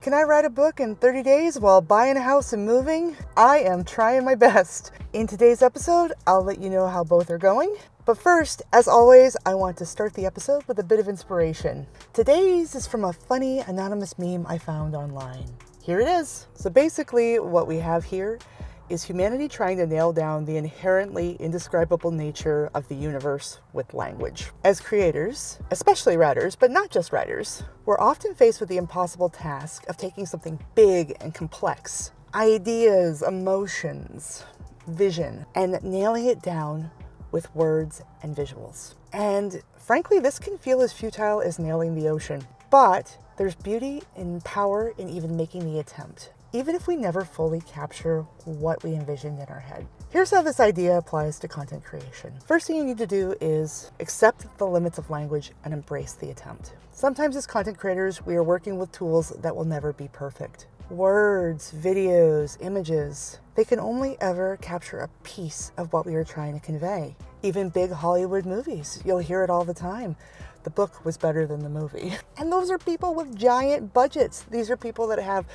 Can I write a book in 30 days while buying a house and moving? I am trying my best. In today's episode, I'll let you know how both are going. But first, as always, I want to start the episode with a bit of inspiration. Today's is from a funny anonymous meme I found online. Here it is. So basically what we have here is humanity trying to nail down the inherently indescribable nature of the universe with language. As creators, especially writers, but not just writers, we're often faced with the impossible task of taking something big and complex, ideas, emotions, vision, and nailing it down with words and visuals. And frankly, this can feel as futile as nailing the ocean. But there's beauty and power in even making the attempt, even if we never fully capture what we envisioned in our head. Here's how this idea applies to content creation. First thing you need to do is accept the limits of language and embrace the attempt. Sometimes as content creators, we are working with tools that will never be perfect. Words, videos, images, they can only ever capture a piece of what we are trying to convey. Even big Hollywood movies, you'll hear it all the time. The book was better than the movie. And those are people with giant budgets. These are people that have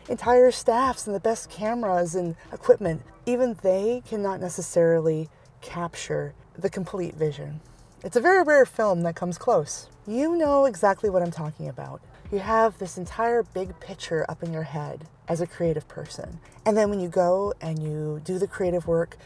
entire staffs and the best cameras and equipment. Even they cannot necessarily capture the complete vision. It's a very rare film that comes close. You know exactly what I'm talking about. You have this entire big picture up in your head as a creative person. And then when you go and you do the creative work,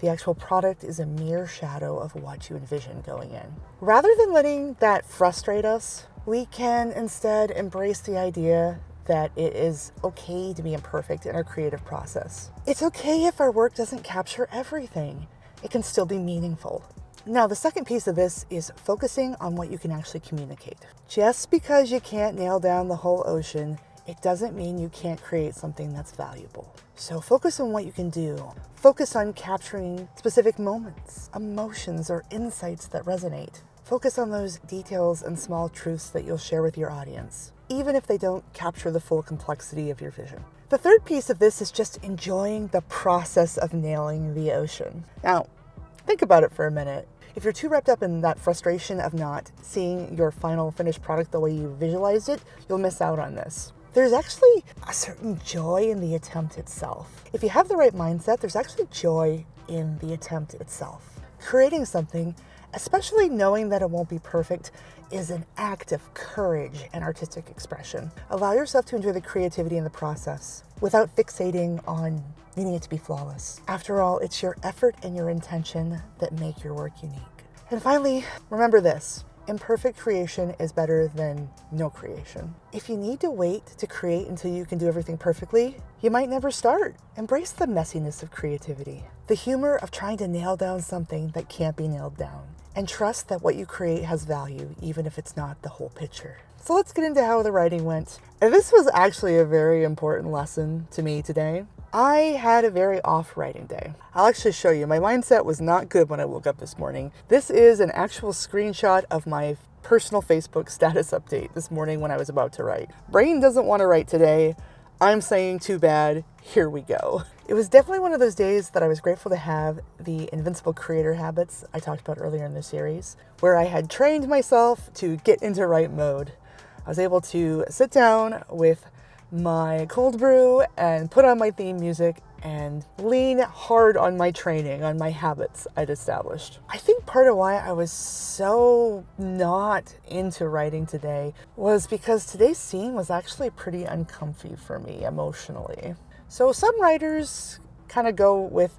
the actual product is a mere shadow of what you envision going in. Rather than letting that frustrate us, we can instead embrace the idea that it is okay to be imperfect in our creative process. It's okay if our work doesn't capture everything. It can still be meaningful. Now, the second piece of this is focusing on what you can actually communicate. Just because you can't nail down the whole ocean, it doesn't mean you can't create something that's valuable. So focus on what you can do. Focus on capturing specific moments, emotions, or insights that resonate. Focus on those details and small truths that you'll share with your audience, even if they don't capture the full complexity of your vision. The third piece of this is just enjoying the process of nailing the ocean. Now, think about it for a minute. If you're too wrapped up in that frustration of not seeing your final finished product the way you visualized it, you'll miss out on this. There's actually a certain joy in the attempt itself. If you have the right mindset, there's actually joy in the attempt itself. Creating something, especially knowing that it won't be perfect, is an act of courage and artistic expression. Allow yourself to enjoy the creativity in the process without fixating on needing it to be flawless. After all, it's your effort and your intention that make your work unique. And finally, remember this. Imperfect creation is better than no creation. If you need to wait to create until you can do everything perfectly, you might never start. Embrace the messiness of creativity, the humor of trying to nail down something that can't be nailed down, and trust that what you create has value, even if it's not the whole picture. So let's get into how the writing went. And this was actually a very important lesson to me today. I had a very off writing day. I'll actually show you. My mindset was not good when I woke up this morning. This is an actual screenshot of my personal Facebook status update this morning when I was about to write. Brain doesn't want to write today. I'm saying too bad. Here we go. It was definitely one of those days that I was grateful to have the invincible creator habits I talked about earlier in the series, where I had trained myself to get into write mode. I was able to sit down with my cold brew and put on my theme music and lean hard on my training, on my habits I'd established. I think part of why I was so not into writing today was because today's scene was actually pretty uncomfy for me emotionally. So some writers kind of go with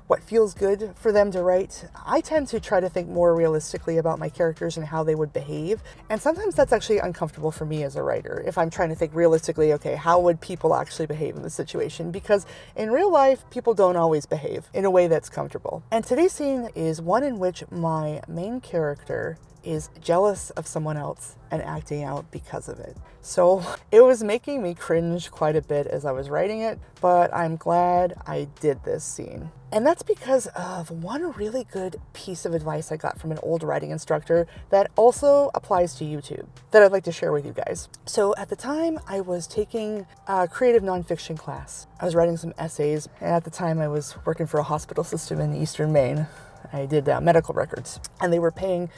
what feels good for them to write. I tend to try to think more realistically about my characters and how they would behave. And sometimes that's actually uncomfortable for me as a writer. If I'm trying to think realistically, okay, how would people actually behave in this situation? Because in real life, people don't always behave in a way that's comfortable. And today's scene is one in which my main character is jealous of someone else and acting out because of it. So it was making me cringe quite a bit as I was writing it, but I'm glad I did this scene. And that's because of one really good piece of advice I got from an old writing instructor that also applies to YouTube that I'd like to share with you guys. So at the time I was taking a creative nonfiction class. I was writing some essays, and at the time I was working for a hospital system in Eastern Maine. I did medical records, and they were paying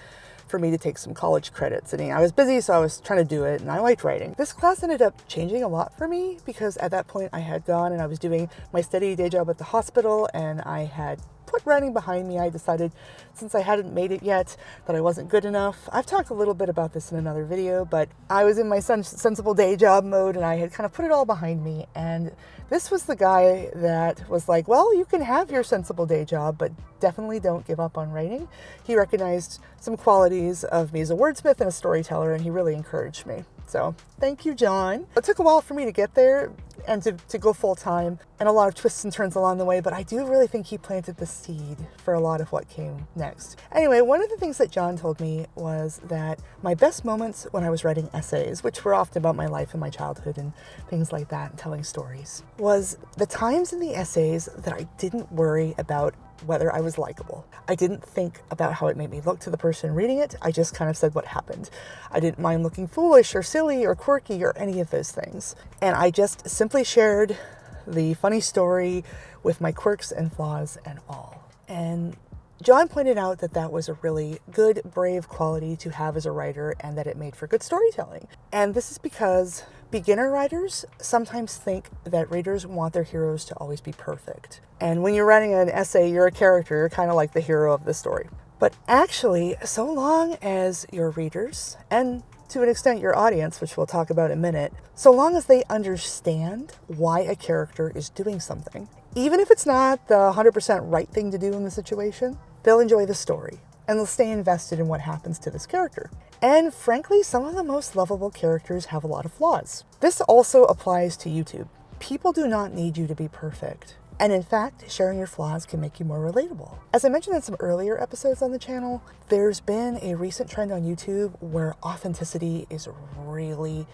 for me to take some college credits. And I was busy, so I was trying to do it, and I liked writing. This class ended up changing a lot for me because at that point I had gone and I was doing my steady day job at the hospital, and I had put writing behind me. I decided, since I hadn't made it yet, that I wasn't good enough. I've talked a little bit about this in another video, but I was in my sensible day job mode, and I had kind of put it all behind me. And this was the guy that was like, well, you can have your sensible day job, but definitely don't give up on writing. He recognized some qualities of me as a wordsmith and a storyteller, and he really encouraged me. So thank you, John. It took a while for me to get there and to go full time, and a lot of twists and turns along the way, but I do really think he planted the seed for a lot of what came next. Anyway, one of the things that John told me was that my best moments when I was writing essays, which were often about my life and my childhood and things like that, and telling stories, was the times in the essays that I didn't worry about whether I was likable. I didn't think about how it made me look to the person reading it. I just kind of said what happened. I didn't mind looking foolish or silly or quirky or any of those things. And I just simply shared the funny story with my quirks and flaws and all. And John pointed out that that was a really good, brave quality to have as a writer, and that it made for good storytelling. And this is because beginner writers sometimes think that readers want their heroes to always be perfect. And when you're writing an essay, you're a character, you're kind of like the hero of the story. But actually, so long as your readers, and to an extent your audience, which we'll talk about in a minute, so long as they understand why a character is doing something, even if it's not the 100% right thing to do in the situation, they'll enjoy the story and they'll stay invested in what happens to this character. And frankly, some of the most lovable characters have a lot of flaws. This also applies to YouTube. People do not need you to be perfect. And in fact, sharing your flaws can make you more relatable. As I mentioned in some earlier episodes on the channel, there's been a recent trend on YouTube where authenticity is really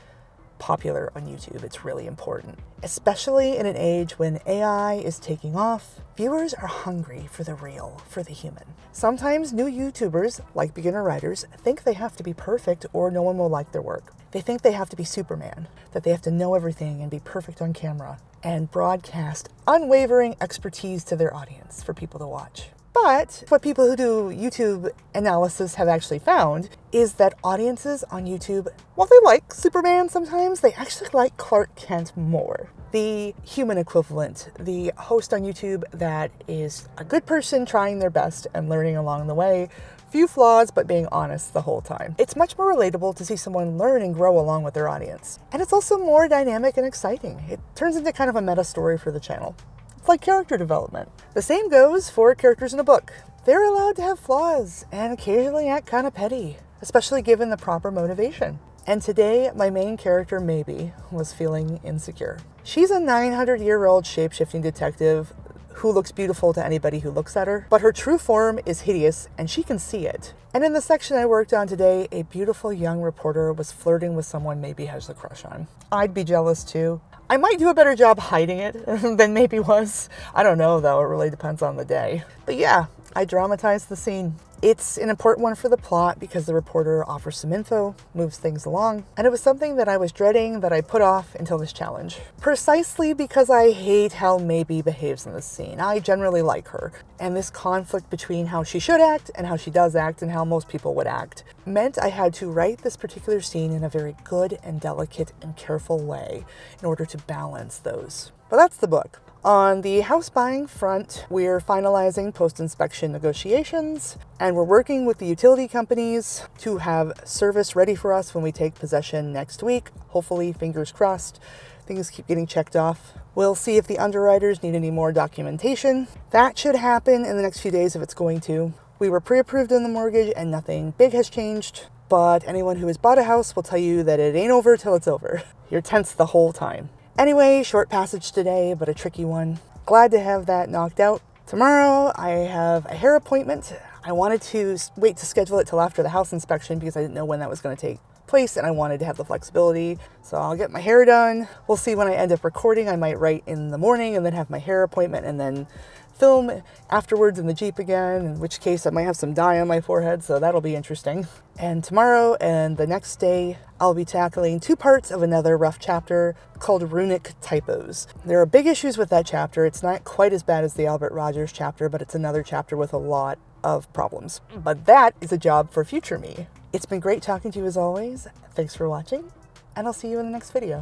popular on YouTube. It's really important, especially in an age when AI is taking off. Viewers are hungry for the real, for the human. Sometimes new YouTubers, like beginner writers, think they have to be perfect or no one will like their work. They think they have to be Superman, that they have to know everything and be perfect on camera, and broadcast unwavering expertise to their audience for people to watch. But what people who do YouTube analysis have actually found is that audiences on YouTube, while they like Superman sometimes, they actually like Clark Kent more. The human equivalent, the host on YouTube that is a good person trying their best and learning along the way, few flaws, but being honest the whole time. It's much more relatable to see someone learn and grow along with their audience. And it's also more dynamic and exciting. It turns into kind of a meta story for the channel. It's like character development. The same goes for characters in a book. They're allowed to have flaws and occasionally act kind of petty, especially given the proper motivation. And today, my main character, Maybe, was feeling insecure. She's a 900-year-old shape-shifting detective who looks beautiful to anybody who looks at her, but her true form is hideous and she can see it. And in the section I worked on today, a beautiful young reporter was flirting with someone Maybe has a crush on. I'd be jealous too. I might do a better job hiding it than Maybe was. I don't know though, it really depends on the day. But yeah, I dramatized the scene. It's an important one for the plot because the reporter offers some info, moves things along, and it was something that I was dreading that I put off until this challenge. Precisely because I hate how Maybe behaves in this scene. I generally like her, and this conflict between how she should act and how she does act and how most people would act meant I had to write this particular scene in a very good and delicate and careful way in order to balance those. But that's the book. On the house buying front, we're finalizing post-inspection negotiations, and we're working with the utility companies to have service ready for us when we take possession next week. Hopefully, fingers crossed, things keep getting checked off. We'll see if the underwriters need any more documentation. That should happen in the next few days if it's going to. We were pre-approved in the mortgage and nothing big has changed, but anyone who has bought a house will tell you that it ain't over till it's over. You're tense the whole time. Anyway, short passage today, but a tricky one. Glad to have that knocked out. Tomorrow, I have a hair appointment. I wanted to wait to schedule it till after the house inspection because I didn't know when that was going to take place and I wanted to have the flexibility. So I'll get my hair done. We'll see when I end up recording. I might write in the morning and then have my hair appointment and then film afterwards in the Jeep again, in which case I might have some dye on my forehead, so that'll be interesting. And tomorrow and the next day, I'll be tackling 2 parts of another rough chapter called Runic Typos. There are big issues with that chapter. It's not quite as bad as the Albert Rogers chapter, but it's another chapter with a lot of problems. But that is a job for future me. It's been great talking to you as always. Thanks for watching, and I'll see you in the next video.